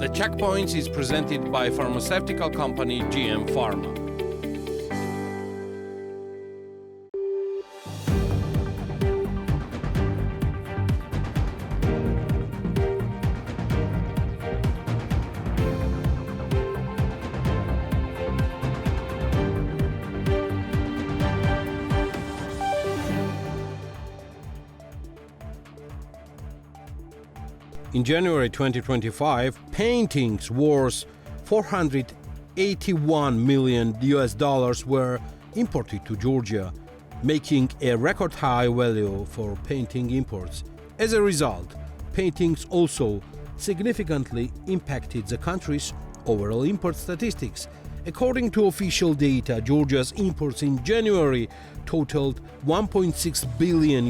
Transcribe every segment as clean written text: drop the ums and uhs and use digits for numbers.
The Checkpoints is presented by pharmaceutical company GM Pharma. In January 2025, paintings worth $481 million were imported to Georgia, making a record high value for painting imports. As a result, paintings also significantly impacted the country's overall import statistics. According to official data, Georgia's imports in January totaled $1.6 billion,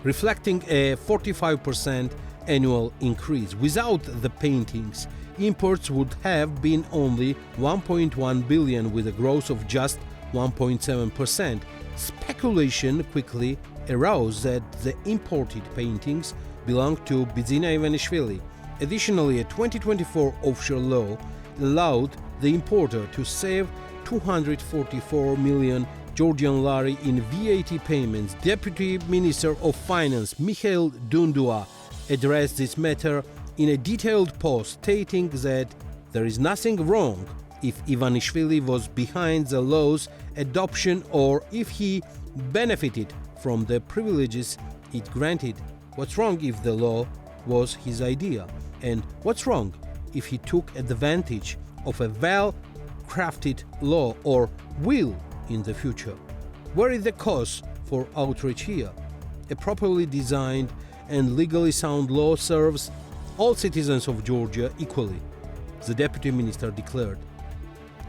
reflecting a 45% annual increase. Without the paintings, imports would have been only $1.1 billion, with a growth of just 1.7%. Speculation quickly arose that the imported paintings belonged to Bidzina Ivanishvili. Additionally, a 2024 offshore law allowed the importer to save 244 million Georgian lari in VAT payments. Deputy Minister of Finance Mikhail Dundua addressed this matter in a detailed post, stating that there is nothing wrong if Ivanishvili was behind the law's adoption or if he benefited from the privileges it granted. What's wrong if the law was his idea? And what's wrong if he took advantage of a well-crafted law or will in the future? Where is the cause for outrage here? A properly designed and legally sound law serves all citizens of Georgia equally, the deputy minister declared.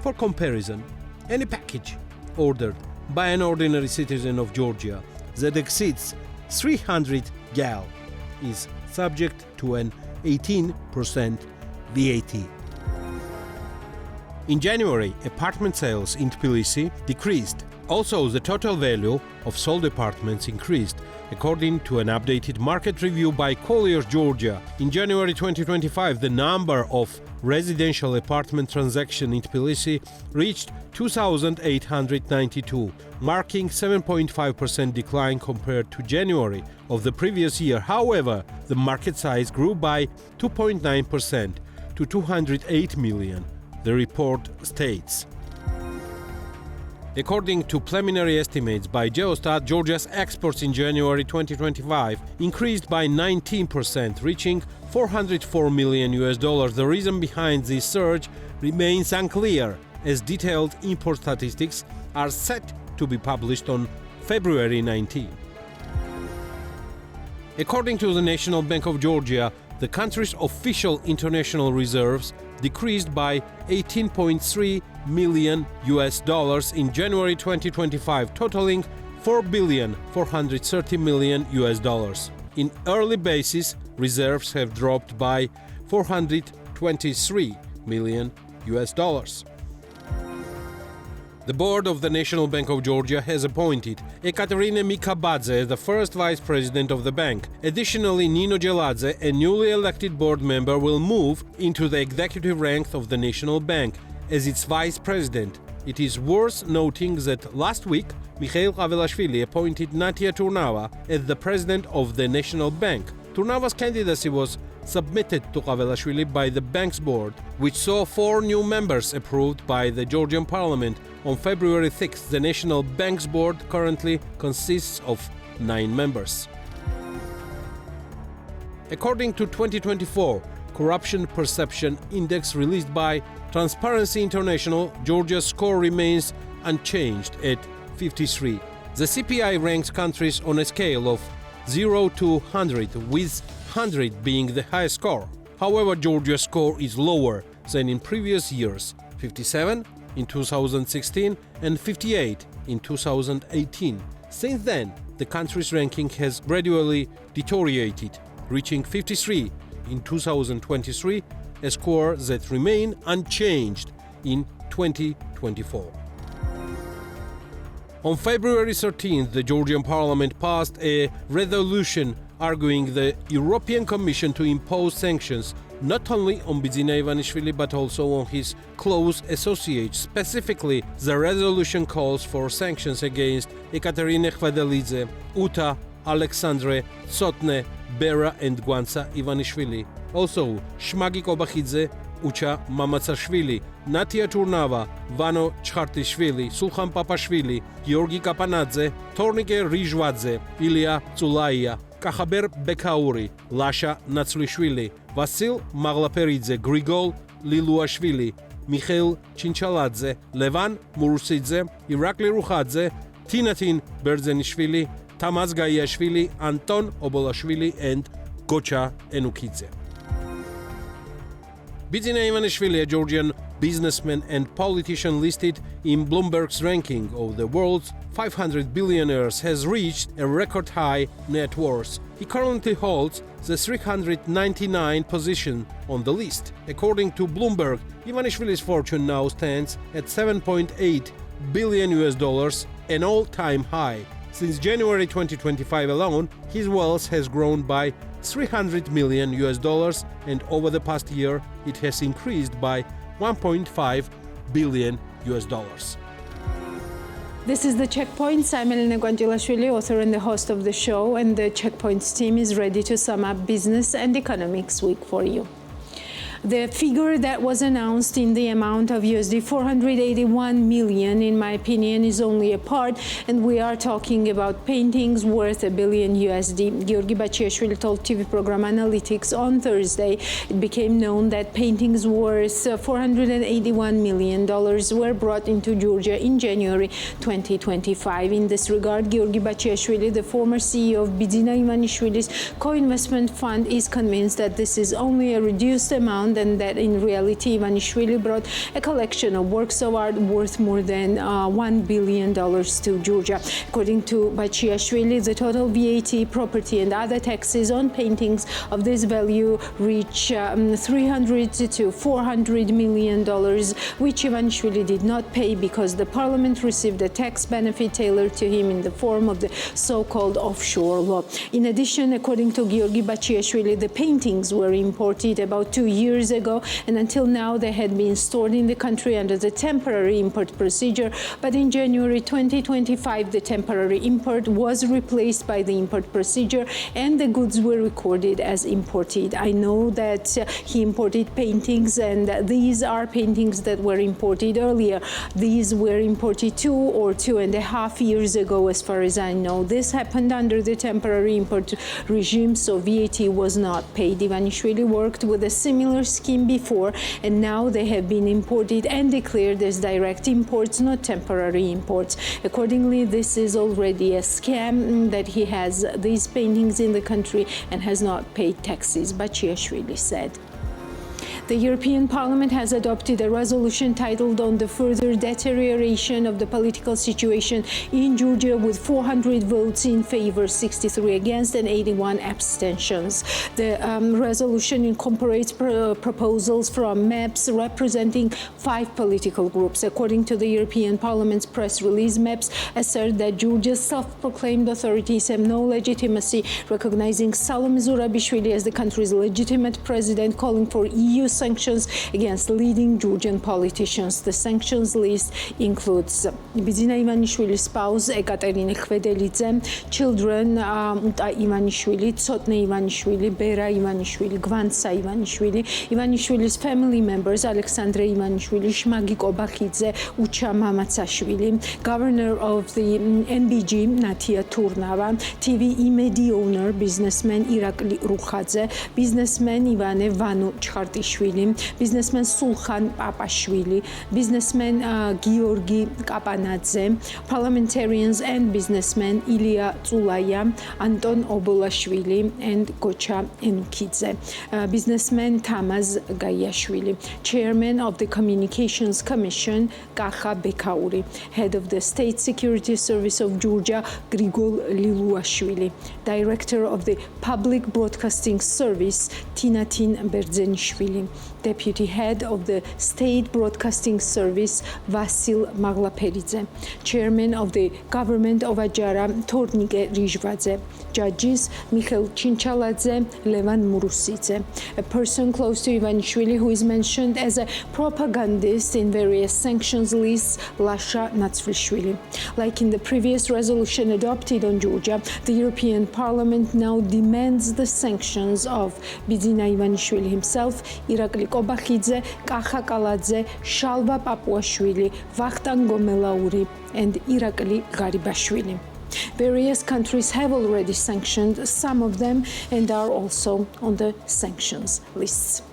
For comparison, any package ordered by an ordinary citizen of Georgia that exceeds 300 gal is subject to an 18% VAT. In January, apartment sales in Tbilisi decreased. Also, the total value of sold apartments increased, according to an updated market review by Colliers, Georgia. In January 2025, the number of residential apartment transactions in Tbilisi reached 2,892, marking 7.5% decline compared to January of the previous year. However, the market size grew by 2.9% to 208 million, the report states. According to preliminary estimates by Geostat, Georgia's exports in January 2025 increased by 19%, reaching $404 million. The reason behind this surge remains unclear, as detailed import statistics are set to be published on February 19. According to the National Bank of Georgia, the country's official international reserves decreased by $18.3 million in January 2025, totaling $4.430 billion. In early basis, reserves have dropped by $423 million. The board of the National Bank of Georgia has appointed Ekaterina Mikabadze, the first vice president of the bank. Additionally, Nino Geladze, a newly elected board member, will move into the executive rank of the National Bank as its vice president. It is worth noting that last week, Mikhail Avelashvili appointed Natia Turnava as the president of the National Bank. Turnava's candidacy was submitted to Avelashvili by the bank's board, which saw 4 new members approved by the Georgian parliament on February 6th. The National Bank's board currently consists of 9 members. According to 2024 Corruption Perception Index released by Transparency International, Georgia's score remains unchanged at 53. The CPI ranks countries on a scale of 0 to 100, with 100 being the highest score. However, Georgia's score is lower than in previous years, 57 in 2016 and 58 in 2018. Since then, the country's ranking has gradually deteriorated, reaching 53 in 2023, a score that remained unchanged in 2024. On February 13th, the Georgian parliament passed a resolution arguing the European Commission to impose sanctions not only on Bidzina Ivanishvili but also on his close associates. Specifically, the resolution calls for sanctions against Ekaterina Khvedelidze, Uta, Alexandre, Tsotne, Bera and Guanza Ivanishvili. Also, Shmagi Kobakhidze, Ucha Mamatsashvili, Natia Turnava, Vano Chkhartishvili, Sulkhan Papashvili, Georgi Kapanadze, Tornike Rizhvadze, Ilya Tsulaia, Kakhaber Bekauri, Lasha Natslishvili, Vasil Maglaperidze, Grigol Liluashvili, Mikhail Chinchaladze, Levan Murusidze, Irakli Rukhadze, Tinatin Berzenishvili, Tamaz Gaiashvili, Anton Obolashvili and Gocha Enukidze. Bidzina Ivanishvili, a Georgian businessman and politician listed in Bloomberg's ranking of the world's 500 billionaires, has reached a record high net worth. He currently holds the 399th position on the list. According to Bloomberg, Ivanishvili's fortune now stands at $7.8 billion, an all-time high. Since January 2025 alone, his wealth has grown by $300 million, and over the past year, it has increased by $1.5 billion. This is The Checkpoints. I'm Elena Guantilashvili, author and the host of the show, and the Checkpoints team is ready to sum up business and economics week for you. The figure that was announced in the amount of USD 481 million, in my opinion, is only a part, and we are talking about paintings worth $1 billion USD. Georgi Bachiashvili told TV program Analytics on Thursday it became known that paintings worth $481 million were brought into Georgia in January 2025. In this regard, Georgi Bachiashvili, the former CEO of Bidzina Ivanishvili's co-investment fund, is convinced that this is only a reduced amount and that in reality Ivanishvili brought a collection of works of art worth more than $1 billion to Georgia. According to Bachiashvili, the total VAT, property and other taxes on paintings of this value reach $300 to $400 million, which Ivanishvili did not pay because the parliament received a tax benefit tailored to him in the form of the so-called offshore law. In addition, according to Georgi Bachiashvili, the paintings were imported about 2 years ago, and until now they had been stored in the country under the temporary import procedure, but in January 2025 the temporary import was replaced by the import procedure and the goods were recorded as imported. I know that he imported paintings, and these are paintings that were imported earlier. These were imported 2 or 2.5 years ago, as far as I know. This happened under the temporary import regime, so VAT was not paid. Ivanishvili worked with a similar scheme before, and now they have been imported and declared as direct imports, not temporary imports. Accordingly, this is already a scam that he has these paintings in the country and has not paid taxes, Bachiashvili said. The European Parliament has adopted a resolution titled on the further deterioration of the political situation in Georgia with 400 votes in favor, 63 against and 81 abstentions. The resolution incorporates proposals from MEPs representing 5 political groups. According to the European Parliament's press release, MEPs assert that Georgia's self-proclaimed authorities have no legitimacy, recognizing Salome Zurabishvili as the country's legitimate president, calling for EU sanctions against leading Georgian politicians. The sanctions list includes Bidzina Ivanishvili's spouse Ekaterina Khvedelidze, children Uta Ivanishvili, Tsotne Ivanishvili, Bera Ivanishvili, Guanza Ivanishvili, Ivanishvili's family members Alexandre Ivanishvili, Shmagi Kobakhidze, Ucha Mamatsashvili, governor of the NBG Natia Turnava, TV Imedi owner, businessman Irakli Rukhadze, businessman Ivane Vano Chkhartishvili, businessman Sulkhan Papashvili, businessman Georgi Kapanadze, parliamentarians and businessmen Ilya Tsulaia, Anton Obolashvili and Gocha Enukidze, businessman Tamaz Gaiashvili, chairman of the Communications Commission Kakha Bekauri, head of the State Security Service of Georgia Grigol Liluashvili, director of the Public Broadcasting Service Tinatin Berzenishvili, Deputy Head of the State Broadcasting Service Vasil Maglaperidze, Chairman of the Government of Ajara Tornike Rizhvadze, Judges Mikhail Chinchaladze, Levan Murusidze, a person close to Ivanishvili who is mentioned as a propagandist in various sanctions lists, Lasha Natsvishvili. Like in the previous resolution adopted on Georgia, the European Parliament now demands the sanctions of Bidzina Ivanishvili himself, Irakli Kobakhidze, Kakha Kaladze, Shalva Papuashvili, Vakhtan Gomelauri, and Irakli Garibashvili. Various countries have already sanctioned some of them and are also on the sanctions lists.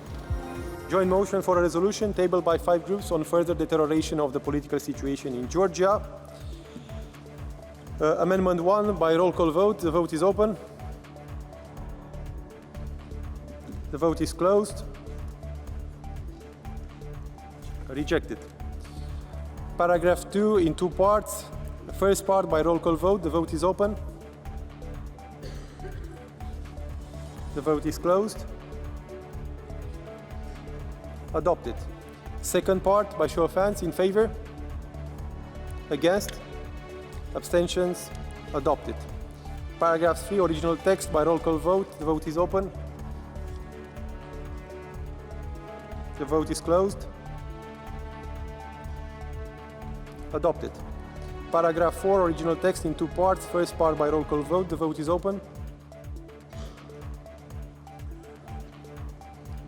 Joint motion for a resolution tabled by 5 groups on further deterioration of the political situation in Georgia. Amendment 1 by roll call vote. The vote is open. The vote is closed. Rejected. Paragraph 2 in 2 parts. The first part by roll call vote. The vote is open. The vote is closed. Adopted. Second part by show of hands in favor. Against. Abstentions. Adopted. Paragraph 3 original text by roll call vote. The vote is open. The vote is closed. Adopted. Paragraph 4 original text in 2 parts. First part by roll call vote. The vote is open.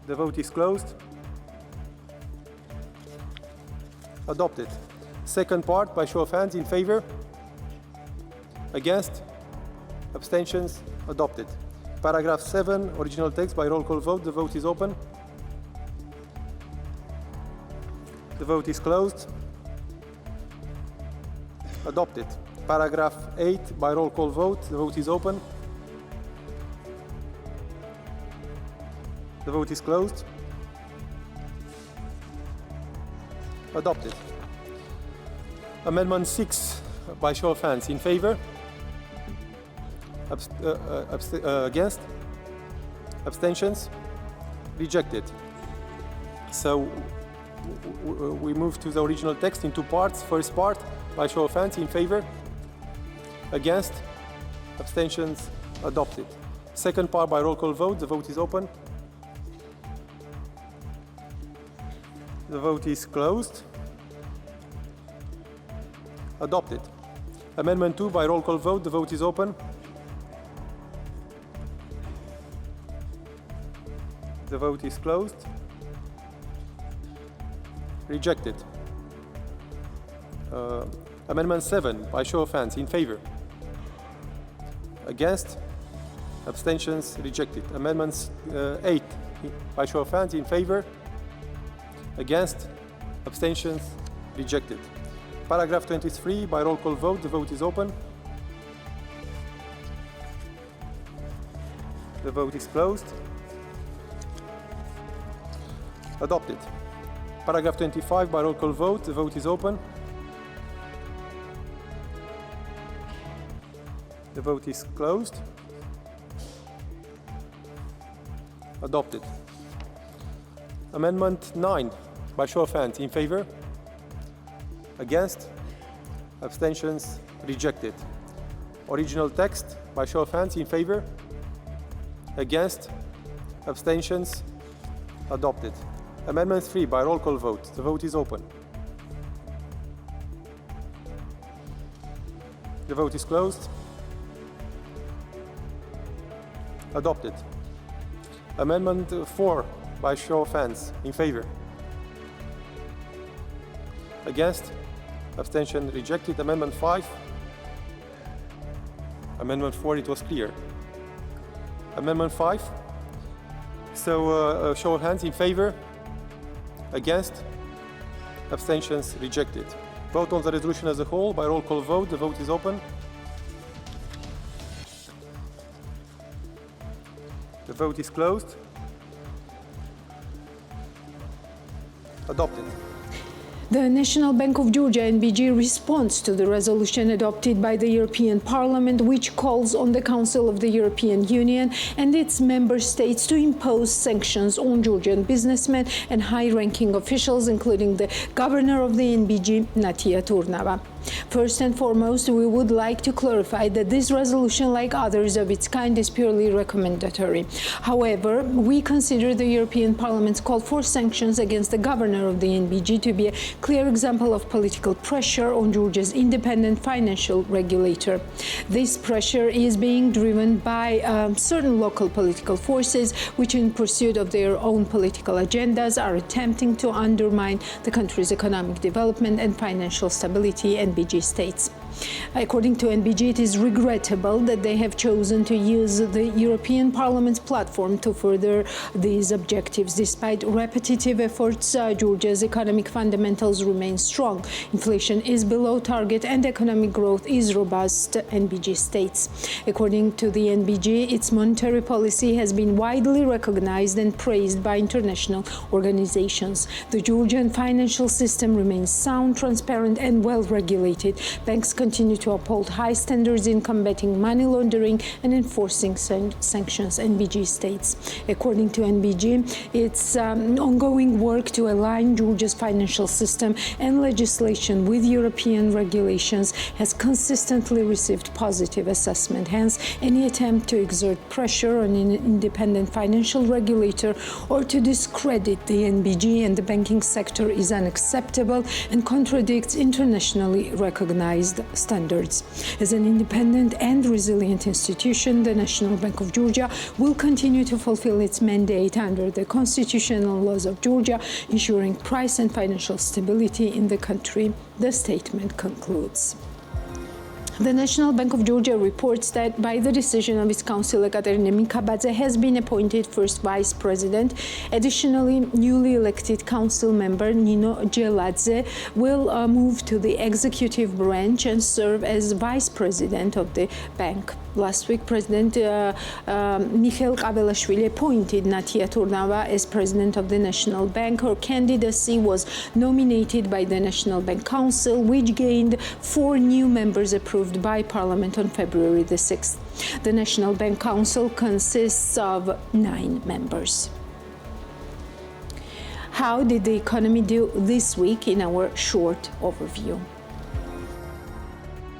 The vote is closed. Adopted. Second part by show of hands in favor. Against. Abstentions. Adopted. Paragraph 7 original text by roll call vote. The vote is open. The vote is closed. Adopted. Paragraph 8 by roll call vote. The vote is open. The vote is closed. Adopted. Amendment 6 by show of hands in favor. Against. Abstentions. Rejected. So we move to the original text in 2 parts. First part by show of hands in favor. Against. Abstentions. Adopted. Second part by roll call vote. The vote is open. The vote is closed. Adopted. Amendment 2 by roll call vote. The vote is open. The vote is closed. Rejected. Amendment 7 by show of hands in favor. Against. Abstentions. Rejected. Amendment 8 by show of hands in favor. Against. Abstentions. Rejected. Paragraph 23 by roll call vote. The vote is open. The vote is closed. Adopted. Paragraph 25 by roll call vote. The vote is open. The vote is closed. Adopted. Amendment 9 by show of hands in favor. Against. Abstentions. Rejected. Original text by show of hands in favor. Against. Abstentions. Adopted. Amendment 3 by roll call vote. The vote is open. The vote is closed. Adopted. Amendment 4 by show of hands in favor. Against. Abstention rejected. Amendment 5. Amendment 4, it was clear. Amendment 5. So show of hands in favor. Against. Abstentions rejected. Vote on the resolution as a whole by roll call vote. The vote is open. The vote is closed. Adopted. The National Bank of Georgia, NBG, responds to the resolution adopted by the European Parliament, which calls on the Council of the European Union and its member states to impose sanctions on Georgian businessmen and high-ranking officials, including the governor of the NBG, Natia Turnava. First and foremost, we would like to clarify that this resolution, like others of its kind, is purely recommendatory. However, we consider the European Parliament's call for sanctions against the governor of the NBG to be a clear example of political pressure on Georgia's independent financial regulator. This pressure is being driven by certain local political forces which, in pursuit of their own political agendas, are attempting to undermine the country's economic development and financial stability, NBG states. According to NBG, it is regrettable that they have chosen to use the European Parliament's platform to further these objectives. Despite repetitive efforts, Georgia's economic fundamentals remain strong. Inflation is below target and economic growth is robust, NBG states. According to the NBG, its monetary policy has been widely recognized and praised by international organizations. The Georgian financial system remains sound, transparent, and well regulated. Banks continue to uphold high standards in combating money laundering and enforcing sanctions, NBG states. According to NBG, its ongoing work to align Georgia's financial system and legislation with European regulations has consistently received positive assessment. Hence, any attempt to exert pressure on an independent financial regulator or to discredit the NBG and the banking sector is unacceptable and contradicts internationally recognized standards. As an independent and resilient institution, the National Bank of Georgia will continue to fulfill its mandate under the constitutional laws of Georgia, ensuring price and financial stability in the country, the statement concludes. The National Bank of Georgia reports that by the decision of its council, Ekaterina Mikabadze has been appointed first vice president. Additionally, newly elected council member Nino Geladze will move to the executive branch and serve as vice president of the bank. Last week, President Mikhail Qavelashvili appointed Natia Turnava as president of the National Bank. Her candidacy was nominated by the National Bank Council, which gained 4 new members approved by Parliament on February the 6th. The National Bank Council consists of 9 members. How did the economy do this week in our short overview?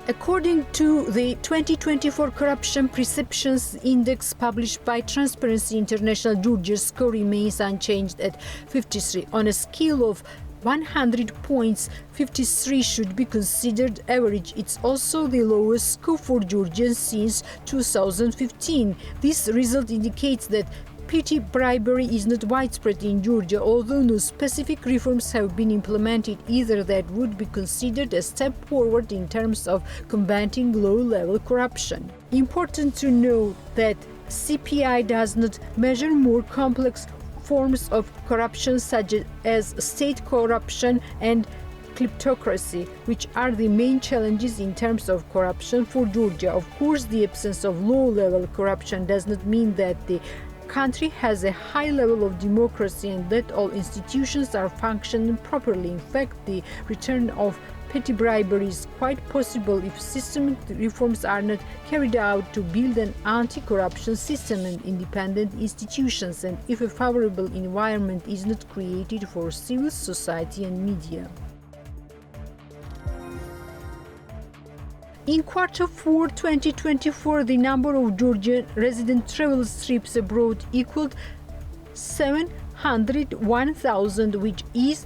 According to the 2024 Corruption Perceptions Index published by Transparency International, Georgia's score remains unchanged at 53. On a scale of 100 points, 53 should be considered average. It's also the lowest score for Georgians since 2015. This result indicates that petty bribery is not widespread in Georgia, although no specific reforms have been implemented either that would be considered a step forward in terms of combating low-level corruption. Important to note that CPI does not measure more complex forms of corruption such as state corruption and kleptocracy, which are the main challenges in terms of corruption for Georgia. Of course, the absence of low-level corruption does not mean that the country has a high level of democracy and that all institutions are functioning properly. In fact, the return of petty bribery is quite possible if systemic reforms are not carried out to build an anti-corruption system and independent institutions, and if a favorable environment is not created for civil society and media. In Q4 2024, the number of Georgian resident travel trips abroad equaled 701,000, which is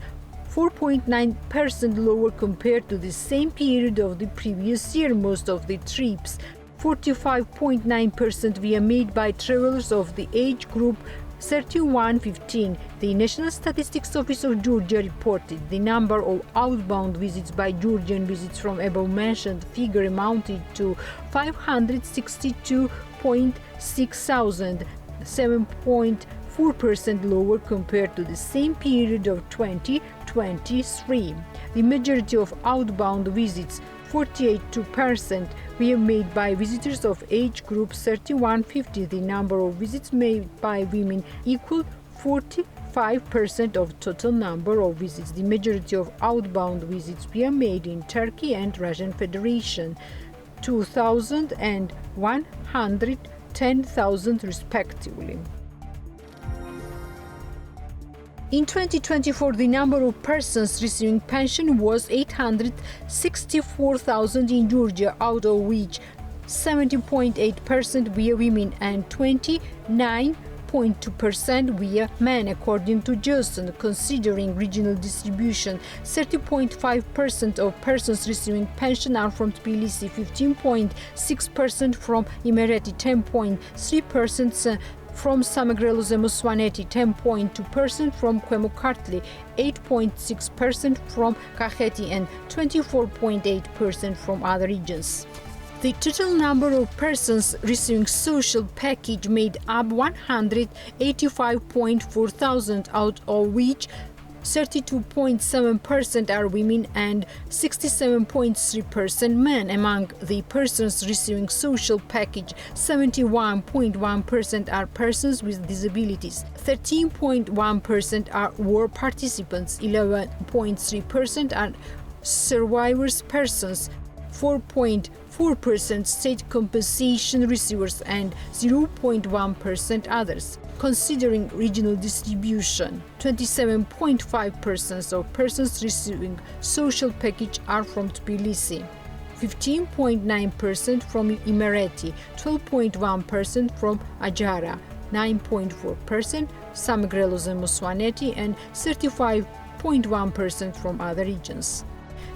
4.9% lower compared to the same period of the previous year. Most of the trips, 45.9%, were made by travelers of the age group 31-15. The National Statistics Office of Georgia reported the number of outbound visits by Georgian visits from above-mentioned figure amounted to 562.6 thousand, 7.4% lower compared to the same period of 2023. The majority of outbound visits, 48.2%, were made by visitors of age group 31-50. The number of visits made by women equaled 45% of total number of visits. The majority of outbound visits were made in Turkey and Russian Federation, 2,000 and 110,000 respectively. In 2024, the number of persons receiving pension was 864,000 in Georgia, out of which 70.8% were women and 29.2% were men, according to Johnson. Considering regional distribution, 30.5% of persons receiving pension are from Tbilisi, 15.6% from Imereti, 10.3% from Samegrelo Zemosvaneti, 10.2% from Kwemukartli, 8.6% from Kakheti, and 24.8% from other regions. The total number of persons receiving social package made up 185.4 thousand, out of which 32.7% are women and 67.3% men. Among the persons receiving social package, 71.1% are persons with disabilities, 13.1% are war participants, 11.3% are survivors persons, 4.4% state compensation receivers, and 0.1% others. Considering regional distribution, 27.5% of persons receiving social package are from Tbilisi, 15.9% from Imereti, 12.1% from Ajara, 9.4% Samegrelo Zemosvaneti, and 35.1% from other regions.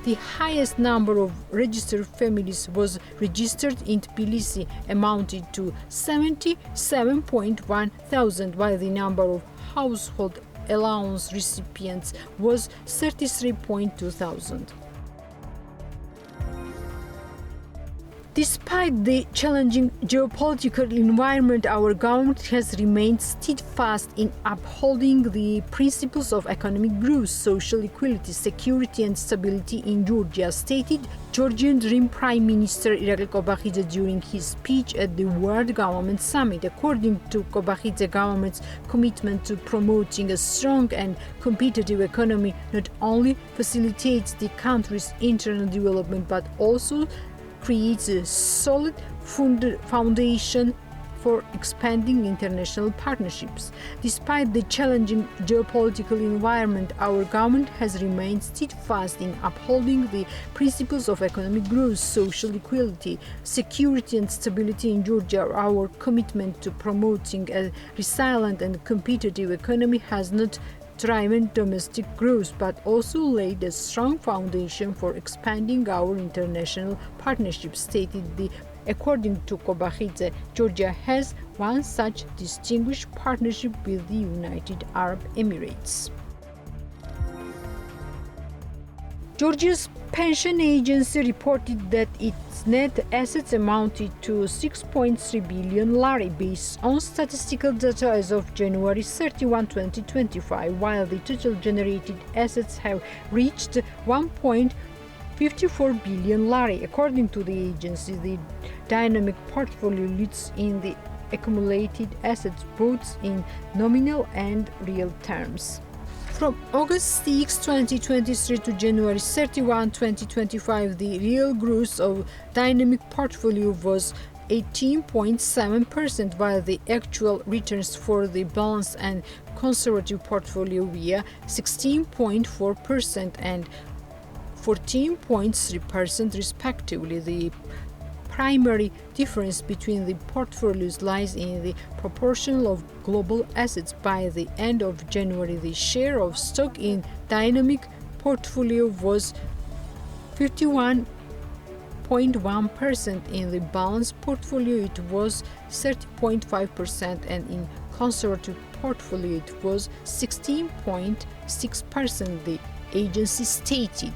The highest number of registered families was registered in Tbilisi, amounted to 77.1 thousand, while the number of household allowance recipients was 33.2 thousand. Despite the challenging geopolitical environment, our government has remained steadfast in upholding the principles of economic growth, social equality, security and stability in Georgia, stated Georgian Dream Prime Minister Irakli Kobakhidze during his speech at the World Government Summit. According to Kobakhidze, government's commitment to promoting a strong and competitive economy not only facilitates the country's internal development but also creates a solid foundation for expanding international partnerships. Despite the challenging geopolitical environment, our government has remained steadfast in upholding the principles of economic growth, social equality, security and stability in Georgia. Our commitment to promoting a resilient and competitive economy has not driven domestic growth, but also laid a strong foundation for expanding our international partnerships, stated the. According to Kobakhidze, Georgia has one such distinguished partnership with the United Arab Emirates. Georgia's pension agency reported that its net assets amounted to 6.3 billion lari based on statistical data as of January 31, 2025, while the total generated assets have reached 1.54 billion lari. According to the agency, the dynamic portfolio leads in the accumulated assets both in nominal and real terms. From August 6, 2023 to January 31, 2025, the real growth of dynamic portfolio was 18.7%, while the actual returns for the balanced and conservative portfolio were 16.4% and 14.3% respectively. The primary difference between the portfolios lies in the proportion of global assets. By the end of January, the share of stock in dynamic portfolio was 51.1%. In the balanced portfolio, it was 30.5%, and in conservative portfolio, it was 16.6%, the agency stated.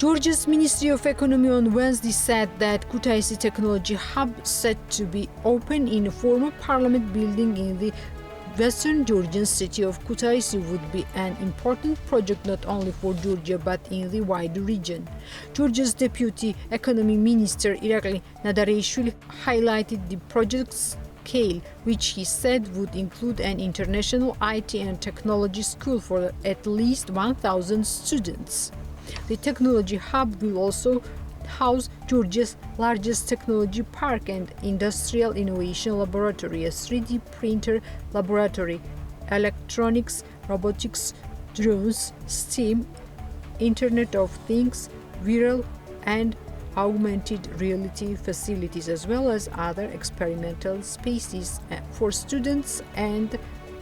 Georgia's Ministry of Economy on Wednesday said that Kutaisi Technology Hub, set to be open in a former parliament building in the western Georgian city of Kutaisi, would be an important project not only for Georgia but in the wider region. Georgia's Deputy Economy Minister Irakli Nadarishvili highlighted the project's scale, which he said would include an international IT and technology school for at least 1,000 students. The technology hub will also house Georgia's largest technology park and industrial innovation laboratory, a 3D printer laboratory, electronics, robotics, drones, STEAM, Internet of Things, viral and augmented reality facilities, as well as other experimental spaces for students and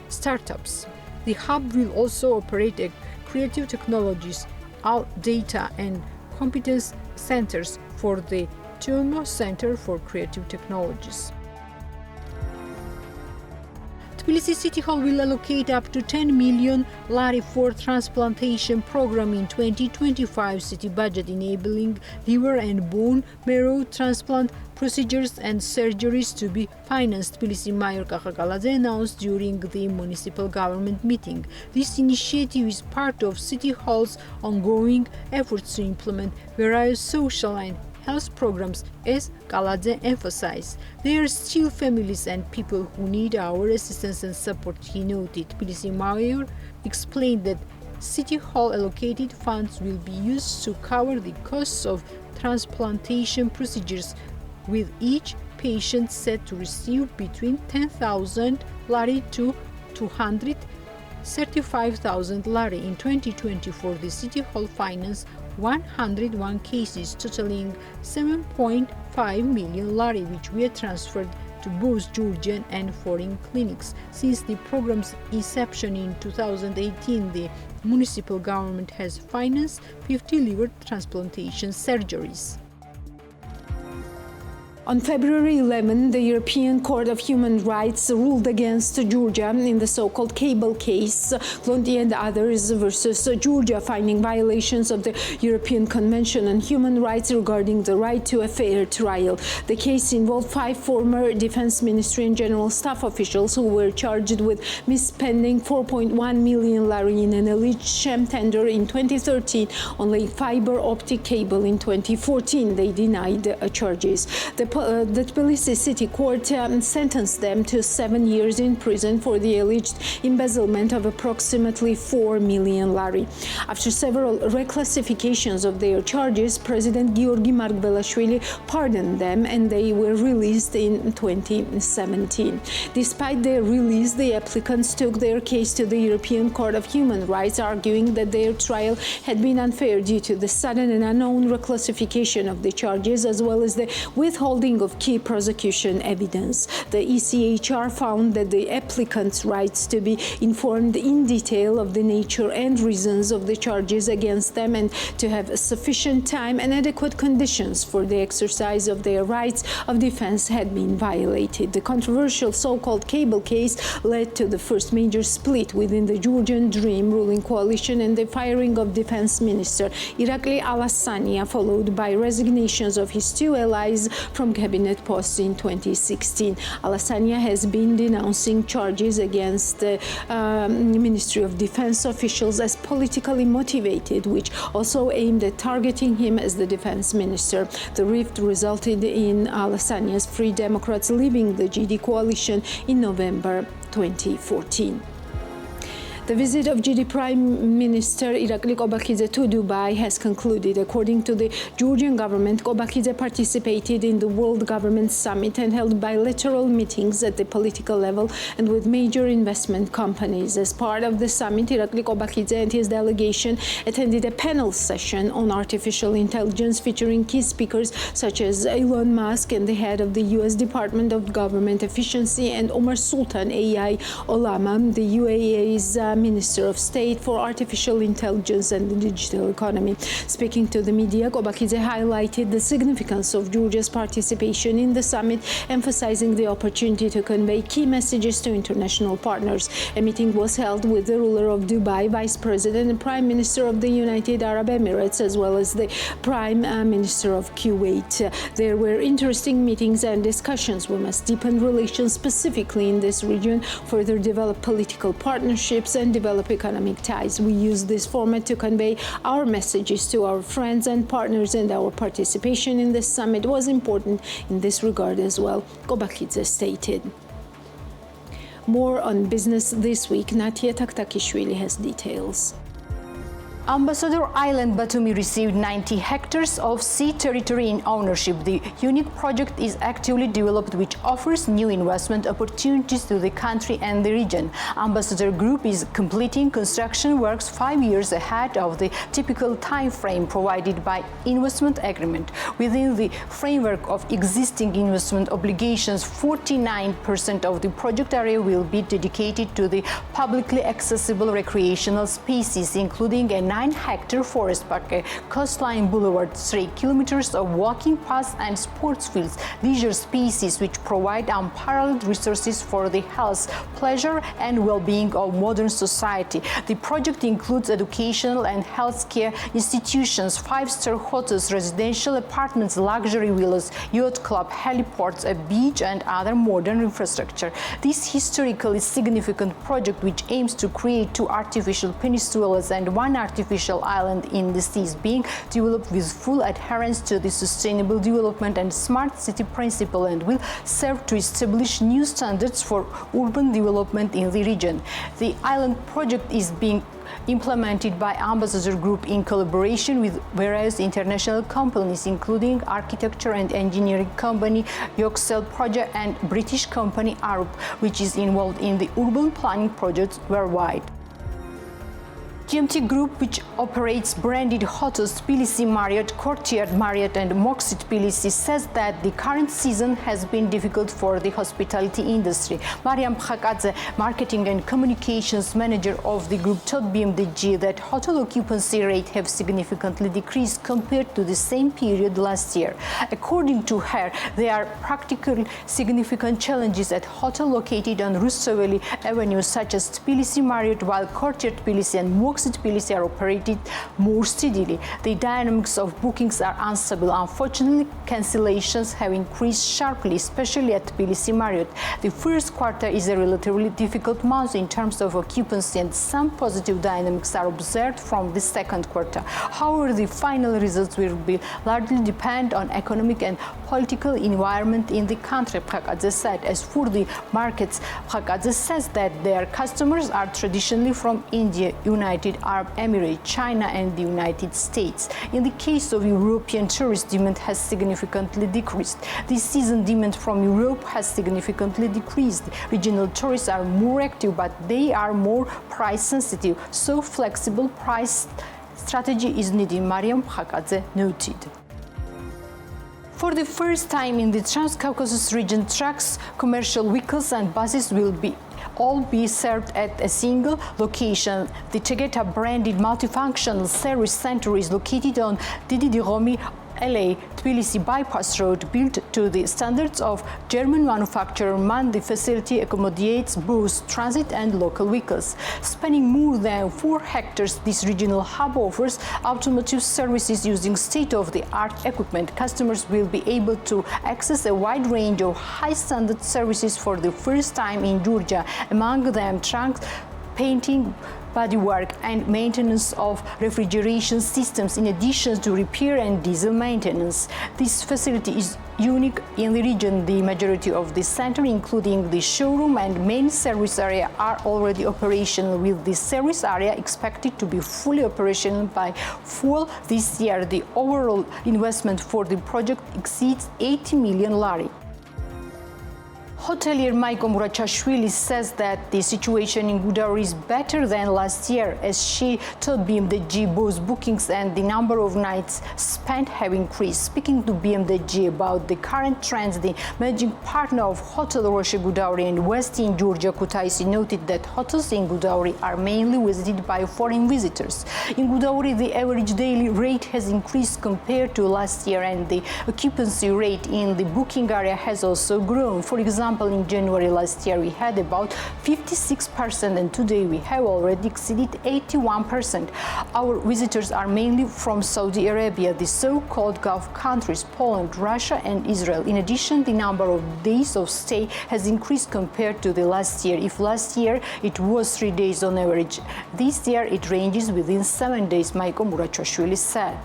startups. The hub will also operate a creative technologies, data and competence centers for the Tuomo Center for Creative Technologies. Tbilisi City Hall will allocate up to 10 million lari for transplantation program in 2025 city budget, enabling liver and bone marrow transplant procedures and surgeries to be financed, Tbilisi Mayor Kakakaladze announced during the municipal government meeting. This initiative is part of City Hall's ongoing efforts to implement various social and health programs, as Kaladze emphasized. There are still families and people who need our assistance and support, he noted. Tbilisi Mayor explained that City Hall allocated funds will be used to cover the costs of transplantation procedures, with each patient set to receive between 10,000 lari to 235,000 lari. In 2024, the City Hall financed 101 cases totaling 7.5 million lari, which were transferred to both Georgian and foreign clinics. Since the program's inception in 2018, the municipal government has financed 50 liver transplantation surgeries. On February 11, the European Court of Human Rights ruled against Georgia in the so-called cable case, Klonti and others versus Georgia, finding violations of the European Convention on Human Rights regarding the right to a fair trial. The case involved 5 former Defense Ministry and General Staff officials who were charged with misspending 4.1 million lari in an alleged sham tender in 2013 on a fiber optic cable in 2014. They denied charges. The Tbilisi City Court sentenced them to 7 years in prison for the alleged embezzlement of approximately 4 million lari. After several reclassifications of their charges, President Giorgi Margvelashvili pardoned them and they were released in 2017. Despite their release, the applicants took their case to the European Court of Human Rights, arguing that their trial had been unfair due to the sudden and unknown reclassification of the charges, as well as the withholding of key prosecution evidence. The ECHR found that the applicants' rights to be informed in detail of the nature and reasons of the charges against them and to have sufficient time and adequate conditions for the exercise of their rights of defense had been violated. The controversial so-called cable case led to the first major split within the Georgian Dream ruling coalition and the firing of Defense Minister Irakli Alassania, followed by resignations of his 2 allies from cabinet posts in 2016. Alassania has been denouncing charges against the Ministry of Defense officials as politically motivated, which also aimed at targeting him as the defense minister. The rift resulted in Alassania's Free Democrats leaving the GD coalition in November 2014. The visit of GD Prime Minister Irakli Qobakhidze to Dubai has concluded. According to the Georgian government, Qobakhidze participated in the World Government Summit and held bilateral meetings at the political level and with major investment companies. As part of the summit, Irakli Qobakhidze and his delegation attended a panel session on artificial intelligence featuring key speakers such as Elon Musk and the head of the U.S. Department of Government Efficiency, and Omar Sultan AI Olama, the UAE's Minister of State for Artificial Intelligence and the Digital Economy. Speaking to the media, Qobakhidze highlighted the significance of Georgia's participation in the summit, emphasizing the opportunity to convey key messages to international partners. A meeting was held with the ruler of Dubai, Vice President and Prime Minister of the United Arab Emirates, as well as the Prime Minister of Kuwait. There were interesting meetings and discussions. We must deepen relations specifically in this region, further develop political partnerships and develop economic ties. We use this format to convey our messages to our friends and partners, and our participation in this summit was important in this regard as well, Qobakhidze stated. More on business this week. Natia Taktakishvili has details. Ambassador Island Batumi received 90 hectares of sea territory in ownership. The unique project is actively developed, which offers new investment opportunities to the country and the region. Ambassador Group is completing construction works 5 years ahead of the typical time frame provided by investment agreement. Within the framework of existing investment obligations, 49% of the project area will be dedicated to the publicly accessible recreational spaces, including a 9-hectare forest park, a coastline boulevard, 3 kilometers of walking paths and sports fields, leisure spaces which provide unparalleled resources for the health, pleasure and well-being of modern society. The project includes educational and healthcare institutions, 5-star hotels, residential apartments, luxury villas, yacht club, heliports, a beach and other modern infrastructure. This historically significant project, which aims to create 2 artificial peninsulas and 1 artificial island in the sea, is being developed with full adherence to the sustainable development and smart city principle and will serve to establish new standards for urban development in the region. The island project is being implemented by Ambassador Group in collaboration with various international companies, including architecture and engineering company Yoxel Project and British company Arup, which is involved in the urban planning projects worldwide. GMT Group, which operates branded hotels Tbilisi Marriott, Courtyard Marriott and Moxit Tbilisi, says that the current season has been difficult for the hospitality industry. Mariam Phakadze, marketing and communications manager of the group, told BMDG that hotel occupancy rate have significantly decreased compared to the same period last year. According to her, there are practically significant challenges at hotels located on Rustaveli Avenue, such as Tbilisi Marriott, while Courtyard Tbilisi and Moxit Tbilisi are operated more steadily. The dynamics of bookings are unstable. Unfortunately, cancellations have increased sharply, especially at Tbilisi Marriott. The first quarter is a relatively difficult month in terms of occupancy, and some positive dynamics are observed from the second quarter. However, the final results will be largely depend on economic and political environment in the country, Phakadze said. As for the markets, Phakadze says that their customers are traditionally from India, United Arab Emirates, China and the United States. In the case of European tourist, demand has significantly decreased. This season, demand from Europe has significantly decreased. Regional tourists are more active, but they are more price sensitive, so flexible price strategy is needed, Mariam Phakadze noted. For the first time in the Trans-Caucasus region, trucks, commercial vehicles and buses will all be served at a single location. The Tegeta branded multifunctional service center is located on Didi Romi LA Tbilisi bypass road, built to the standards of German manufacturer MAN. The facility accommodates both transit and local vehicles. Spanning more than 4 hectares, this regional hub offers automotive services using state-of-the-art equipment. Customers will be able to access a wide range of high-standard services for the first time in Georgia, among them trunks, painting, bodywork and maintenance of refrigeration systems, in addition to repair and diesel maintenance. This facility is unique in the region. The majority of the center, including the showroom and main service area, are already operational, with the service area expected to be fully operational by fall this year. The overall investment for the project exceeds 80 million lari. Hotelier Maiko Murachashvili says that the situation in Gudauri is better than last year. As she told BMDG, both bookings and the number of nights spent have increased. Speaking to BMDG about the current trends, the managing partner of Hotel Roche Gudauri and West in Georgia, Kutaisi, noted that hotels in Gudauri are mainly visited by foreign visitors. In Gudauri, the average daily rate has increased compared to last year, and the occupancy rate in the booking area has also grown. For example, in January last year, we had about 56%, and today we have already exceeded 81%. Our visitors are mainly from Saudi Arabia, the so-called Gulf countries, Poland, Russia and Israel. In addition, the number of days of stay has increased compared to the last year. If last year it was 3 days on average, this year it ranges within 7 days, Maiko Murachashvili said.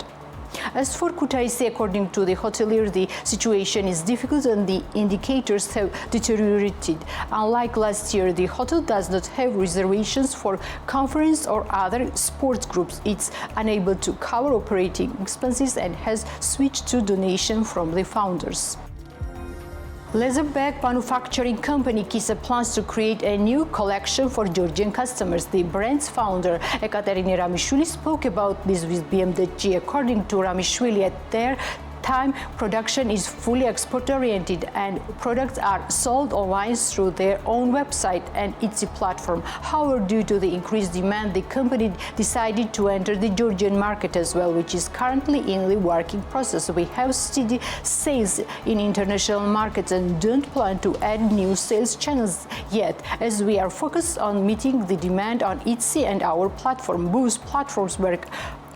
As for Kutaisi, according to the hotelier, the situation is difficult and the indicators have deteriorated. Unlike last year, the hotel does not have reservations for conference or other sports groups. It's unable to cover operating expenses and has switched to donation from the founders. Leather bag manufacturing company Kisa plans to create a new collection for Georgian customers. The brand's founder, Ekaterina Ramishvili, spoke about this with BMDG. According to Ramishvili, at their time, production is fully export-oriented and products are sold online through their own website and Etsy platform. However, due to the increased demand, the company decided to enter the Georgian market as well, which is currently in the working process. We have steady sales in international markets and don't plan to add new sales channels yet, as we are focused on meeting the demand on Etsy and our platform. Both platforms work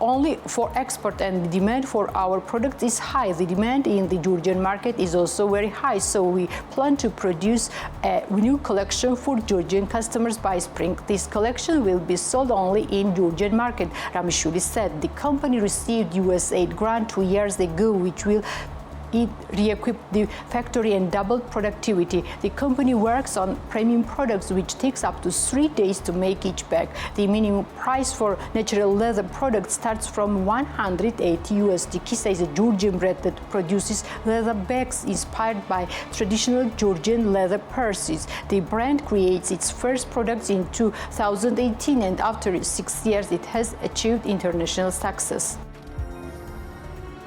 only for export and the demand for our product is high. The demand in the Georgian market is also very high, so we plan to produce a new collection for Georgian customers by spring. This collection will be sold only in Georgian market, Ramishvili said. The company received US-aid grant 2 years ago, which will re-equipped the factory and doubled productivity. The company works on premium products, which takes up to 3 days to make each bag. The minimum price for natural leather products starts from $180. Kisa is a Georgian brand that produces leather bags inspired by traditional Georgian leather purses. The brand creates its first products in 2018, and after 6 years, it has achieved international success.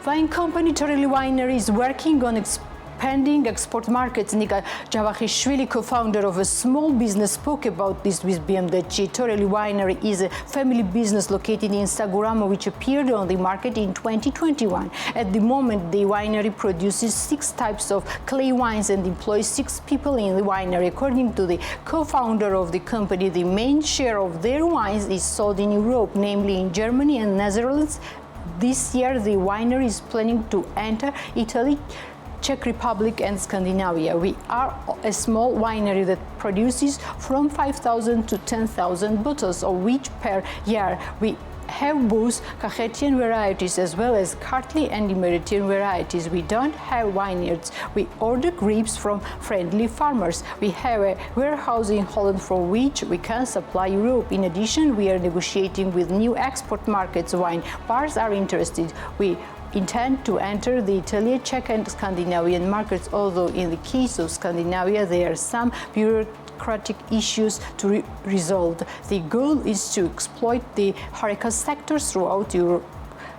Wine company Toreli Winery is working on expanding export markets. Nika Javakhishvili, co-founder of a small business, spoke about this with BMDG. Toreli Winery is a family business located in Saguramo, which appeared on the market in 2021. At the moment, the winery produces 6 types of clay wines and employs 6 people in the winery. According to the co-founder of the company, the main share of their wines is sold in Europe, namely in Germany and Netherlands. This year, the winery is planning to enter Italy, Czech Republic, and Scandinavia. We are a small winery that produces from 5,000 to 10,000 bottles of which per year. We have both Kakhetian varieties as well as Kartli and Emiratian varieties. We don't have vineyards. We order grapes from friendly farmers. We have a warehouse in Holland from which we can supply Europe. In addition, we are negotiating with new export markets. Wine bars are interested. We intend to enter the Italian, Czech, and Scandinavian markets, although in the case of Scandinavia, there are some bureaucratic issues to resolve. The goal is to exploit the HoReCa sector throughout Europe,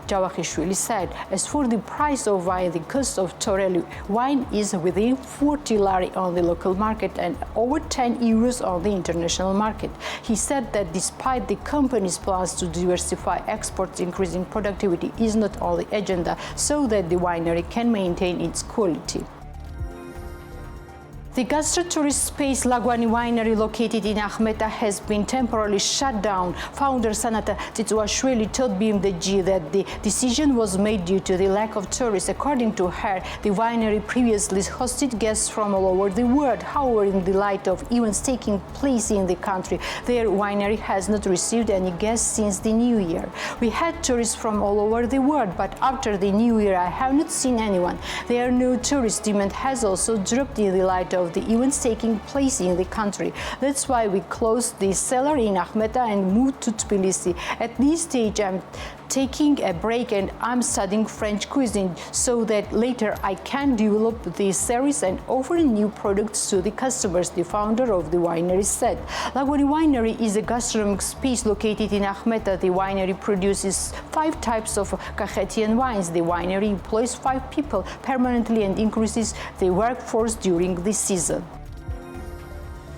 Javakhishvili said. As for the price of wine, the cost of Toreli wine is within 40 lari on the local market and over 10 euros on the international market. He said that despite the company's plans to diversify exports, increasing productivity is not on the agenda so that the winery can maintain its quality. The gastro-tourist space Laguani Winery, located in Akhmeta, has been temporarily shut down. Founder Sanata Titsuashvili told BMDG that the decision was made due to the lack of tourists. According to her, the winery previously hosted guests from all over the world. However, in the light of events taking place in the country, their winery has not received any guests since the New Year. We had tourists from all over the world, but after the New Year, I have not seen anyone. There are no tourists. Demand has also dropped in the light of the events taking place in the country. That's why we closed the cellar in Akhmeta and moved to Tbilisi. At this stage, I'm taking a break and I'm studying French cuisine so that later I can develop the series and offer new products to the customers, the founder of the winery said. Laguani Winery is a gastronomic space located in Akhmeta. The winery produces 5 types of Kakhetian wines. The winery employs 5 people permanently and increases the workforce during the season.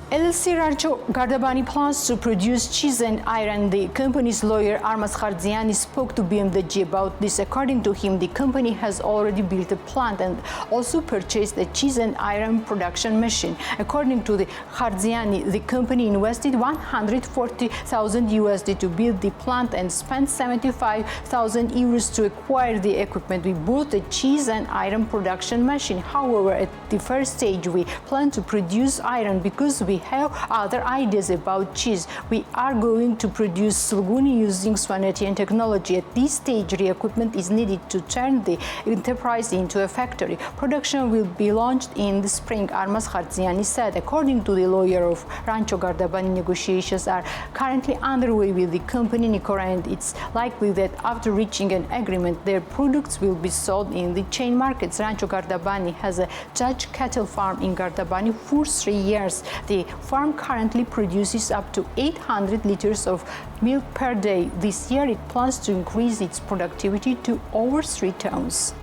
LLC Rancho Gardabani plans to produce cheese and iron. The company's lawyer Armas Khardziani spoke to BMDG about this. According to him, the company has already built a plant and also purchased a cheese and iron production machine. According to the Khardziani, the company invested $140,000 USD to build the plant and spent 75,000 euros to acquire the equipment. We bought a cheese and iron production machine. However, at the first stage, we plan to produce iron because we we have other ideas about cheese. We are going to produce Sulguni using Svanetian technology. At this stage, re-equipment is needed to turn the enterprise into a factory. Production will be launched in the spring, Armas Khartziani said. According to the lawyer of Rancho Gardabani, negotiations are currently underway with the company Nicora, and it's likely that after reaching an agreement, their products will be sold in the chain markets. Rancho Gardabani has a judge cattle farm in Gardabani for 3 years. The farm currently produces up to 800 liters of milk per day. This year, it plans to increase its productivity to over 3 tons.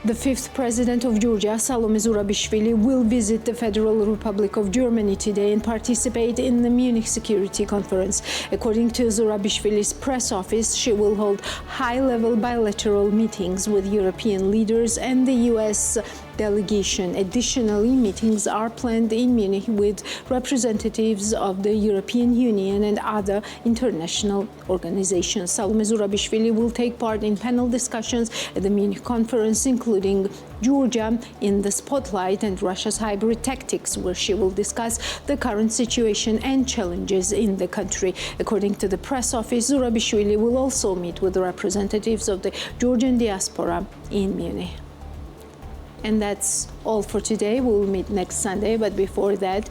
The fifth president of Georgia, Salome Zurabishvili, will visit the Federal Republic of Germany today and participate in the Munich Security Conference. According to Zurabishvili's press office, she will hold high-level bilateral meetings with European leaders and the U.S. delegation. Additionally, meetings are planned in Munich with representatives of the European Union and other international organizations. Salome Zurabishvili will take part in panel discussions at the Munich conference, including Georgia in the spotlight and Russia's hybrid tactics, where she will discuss the current situation and challenges in the country. According to the press office, Zurabishvili will also meet with the representatives of the Georgian diaspora in Munich. And that's all for today. We'll meet next Sunday, but before that,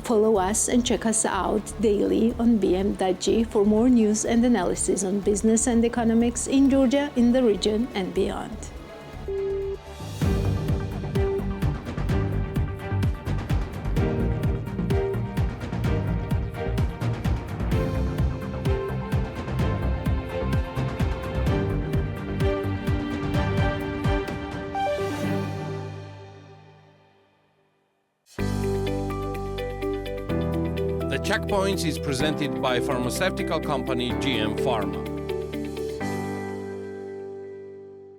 follow us and check us out daily on bm.g for more news and analysis on business and economics in Georgia, in the region, and beyond. The Checkpoints is presented by pharmaceutical company GM Pharma.